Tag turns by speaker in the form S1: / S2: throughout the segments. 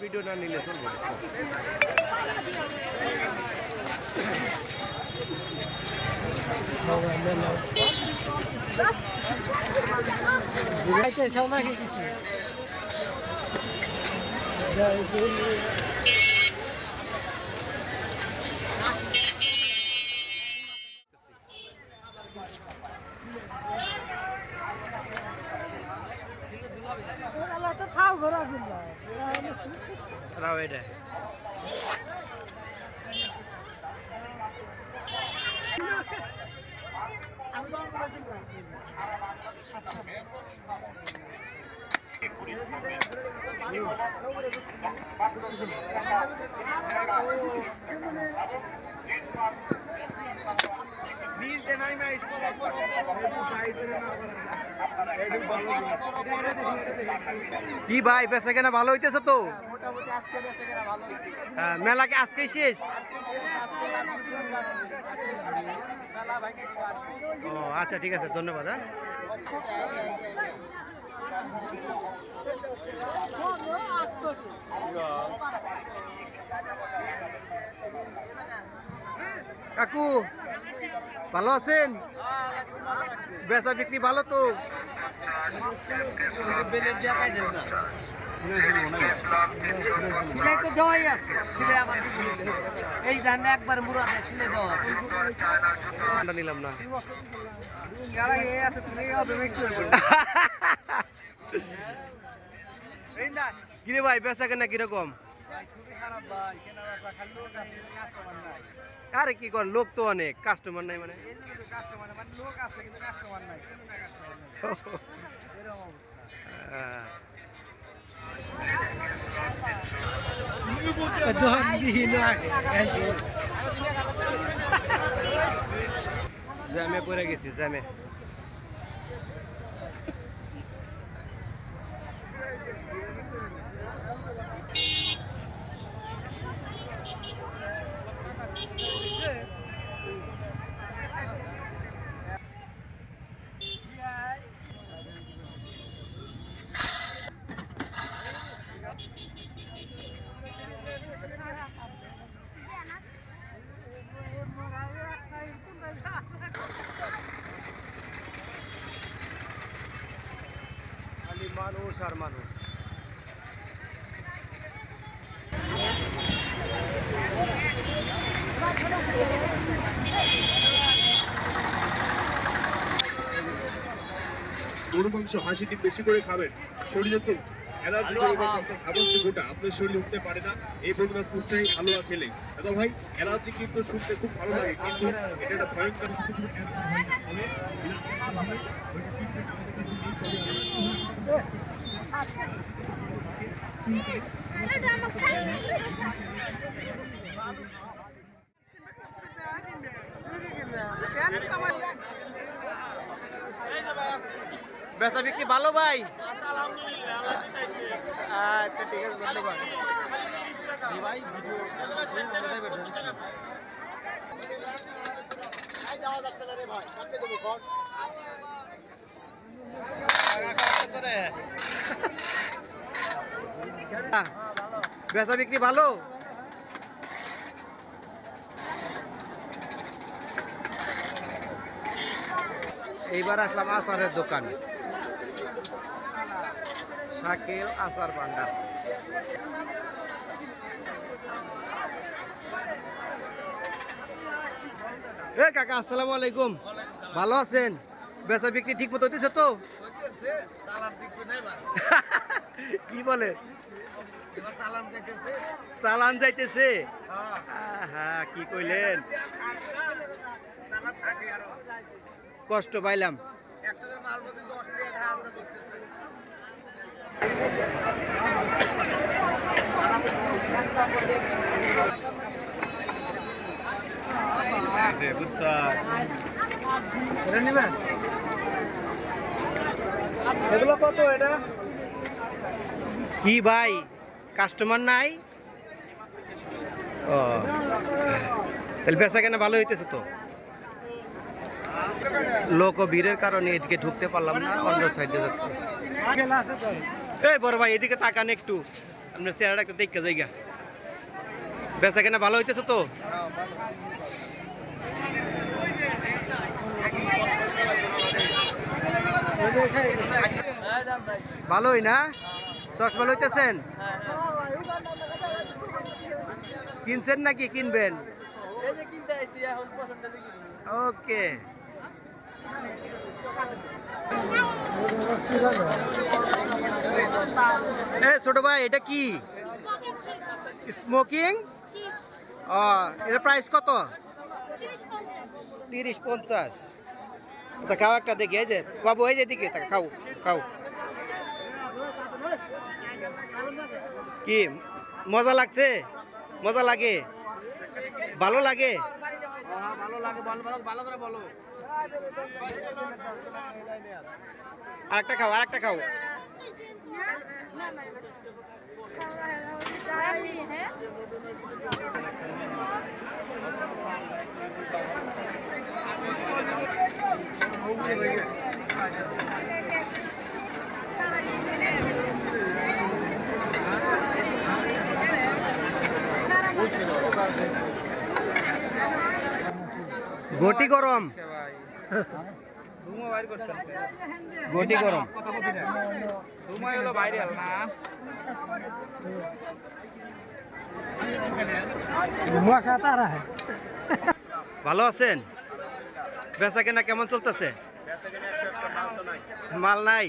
S1: Video না নিলে চলবে রাও এটা কি ভাই বেচা কেনা ভালো হইতেছে তো মেলা কি আজকেই শেষ ও আচ্ছা ঠিক আছে ধন্যবাদ কাকু ভালো আছেন বেচা বিক্রি ভালো তো নিলাম না কিরে ভাই বেচা কেনা কিরকম আরে কি কর লোক তো অনেক কাস্টমার নাই মানে লোক আছে কিন্তু কাস্টমার নাই জ্যামে পড়ে গেছি জ্যামে মানুষ আর মানুষ
S2: গরু মাংস হাঁসি ডিম বেশি করে খাবেন শরীরে তো অ্যালার্জি আবশ্যক গোটা আপনার শরীরে উঠতে পারে না এই বন্ধুরা পুষ্টাই হালুয়া খেলে দাদা ভাই অ্যালার্জি কিন্তু শুনতে খুব ভালো লাগে কিন্তু এটা একটা ভয়ঙ্কর
S1: বেচা বিক্রি ভালো ভাই আচ্ছা ঠিক আছে ধন্যবাদ বেচা বিক্রি ভালো এইবার আসলাম আচারের দোকান শাকিল আচার ভান্ডার এ কাকা আসসালামু আলাইকুম ভালো আছেন বেচা বিক্রি ঠিক মতো হইতেছে তো কি বলে চালান যাইতেছে হ্যাঁ কি কইলেন কষ্ট পাইলাম এগুলো কত এটা কি ভাই কাস্টমার নাই ও তাহলে বেচা কেনা ভালো হইতেছে তো লোক ও ভিড়ের কারণে এদিকে ঢুকতে পারলাম না অন্য সাইডে যাচ্ছে এই বড় ভাই এদিকে তাকান একটু আপনার চেহারাটা একটু দেখতে জায়গা বেচা কেনা ভালো হইতেছে তো? ভালোই না? চশমা লইতেছেন? কিনছেন নাকি কিনবেন? ওকে। ছোট ভাই এটা কি স্মোকিং? এর প্রাইস কত? 30-50। আচ্ছা খাও একটা দেখি, এই যে বাবু এই যে দিকে খাও খাও। কি মজা লাগছে? মজা লাগে? ভালো লাগে? ভালো লাগে, ভালো করে বলো। আরেকটা খাও, আরেকটা খাও। ঘটি গরম, ঘটি গরম। ভালো আছেন? বেচা কেনা কেমন চলতেছে? মাল নাই?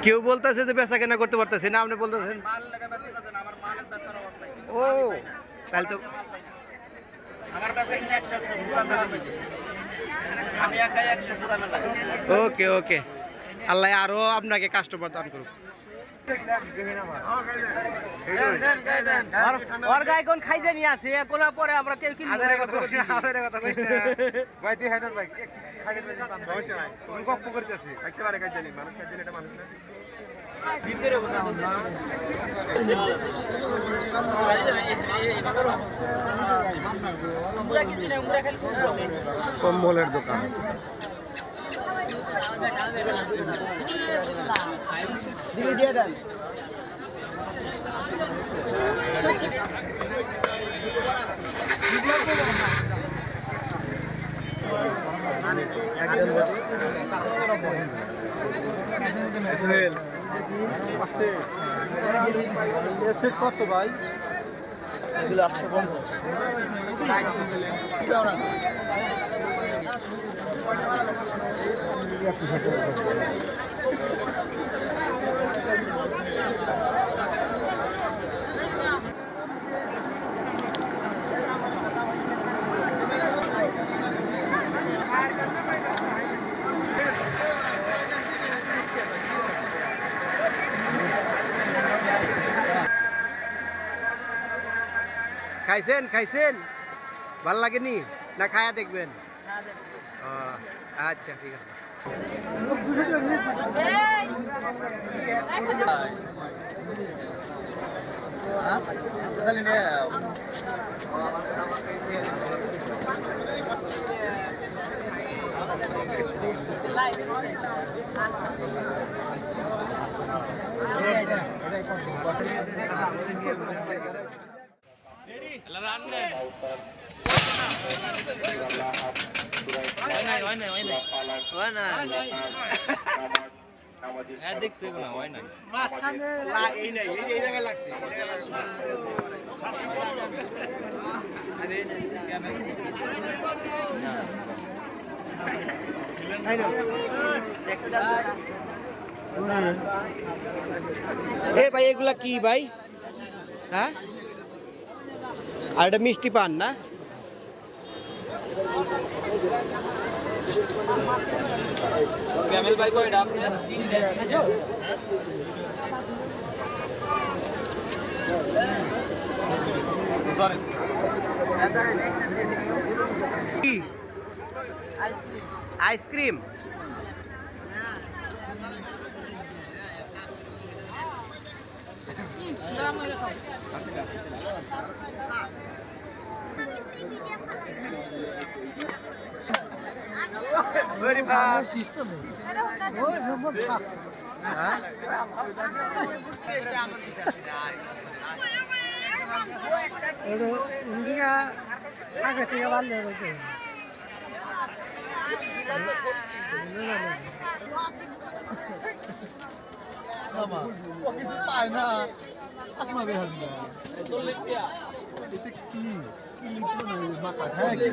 S1: কেউ বলতেছে যে বেচা কেনা করতে পারতেছে না, আপনি বলতেছেন ও তাহলে তো ওকে ওকে, আল্লাহ আরো আপনাকে কাস্টমার দান করুক। খাইছে নিয়ে আসে পরে আমরা কেউ কম্বলের দোকান। দিয়ে দেন। কত ভাই? এগুলো 850। খাইছেন খাইছেন? ভাল লাগেনি না খায়া দেখবেন? আচ্ছা ঠিক আছে। এ ভাই এগুলা কি ভাই? হ্যাঁ, আর এটা মিষ্টি পান না? কি আইসক্রিম?
S3: আগে থেকে ভালো কিছু পায় না আসমা দেখান না এটা কি লিখবো না মাথা হ্যাঁ কি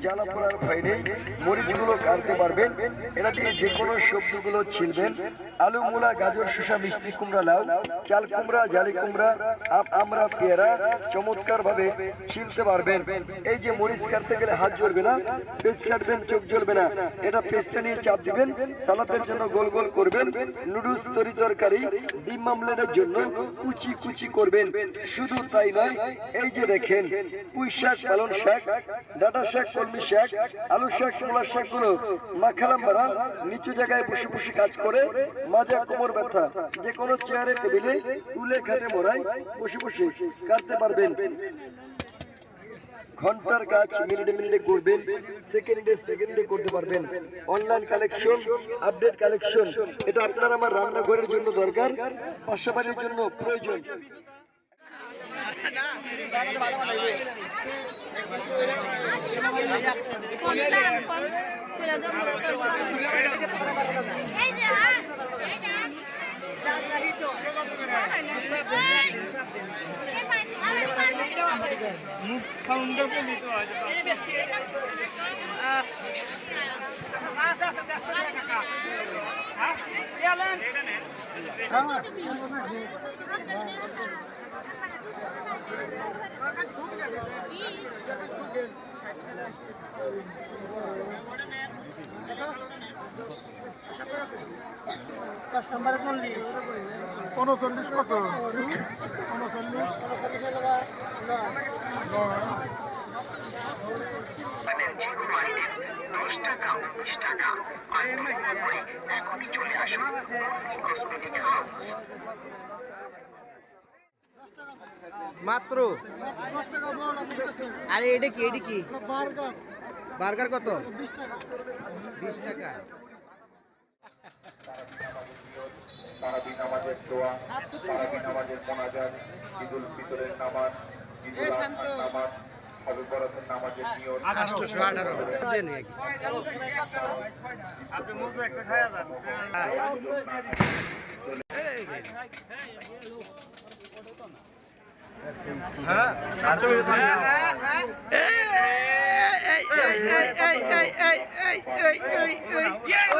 S4: জ্বালা পোড়ার ভয় নেই, মরিচগুলো কাটতে পারবেন। এটা দিয়ে যে কোনো সবজিগুলো ছিলবেন। আলু, মূলা, গাজর, শসা, মিষ্টি কুমড়া, লাউ, চাল কুমড়া, জালি কুমড়া, আমরা পেয়ারা চমৎকার ভাবে ছিলতে পারবেন। এই যে মরিচ কাটতে গেলে হাত জ্বলবে না, পেঁচ কাটবেন চোখ জ্বলবে না। এটা পেস্টটা নিয়ে চাপ দিবেন, সালাদের জন্য গোল গোল করবেন। নুডলস তরি তরকারি, ডিম আমলেটের জন্য কুচি কুচি করবেন। শুধু তাই নয়, এই যে দেখেন পুঁই শাক, পালং শাক, ডাঁটা শাক, কলমি শাক, আলু শাক, মূলা শাক গুলো মাখালাম বাড়া নিচু জায়গায় বসে বসে কাজ করে মাজা, কোমর ব্যথা যে কোনো চেয়ারে, টেবিলে, টুলে, খাটে মোড়ায় বসে বসে কাটতে পারবেন। ঘন্টার কাজ মিনিটে মিনিটে করবেন, সেকেন্ডে সেকেন্ডে করতে পারবেন। অনলাইন কালেকশন, আপডেট কালেকশন, এটা আপনার আমার রান্নাঘরের জন্য দরকার, বাসাবাড়ির জন্য প্রয়োজন।
S3: কাস্টমার 39 কত
S1: 39 মাত্র
S3: 10 টাকা বড় না 50 টাকা
S1: আরে এটা কি
S3: বার্গার
S1: বার্গার কত
S3: 20 টাকা
S1: 20 টাকা
S5: তারাবি নামাজের দোয়া, তারাবি নামাজের মোনাজাত, ঈদুল ফিতরের নামাজ, ঈদুল আজহার নামাজ, শবে বরাতের নামাজের নিয়ত।
S1: 818 দেন নাকি
S6: আপনি মুজো একটা খায়া যান। হ্যাঁ
S1: এই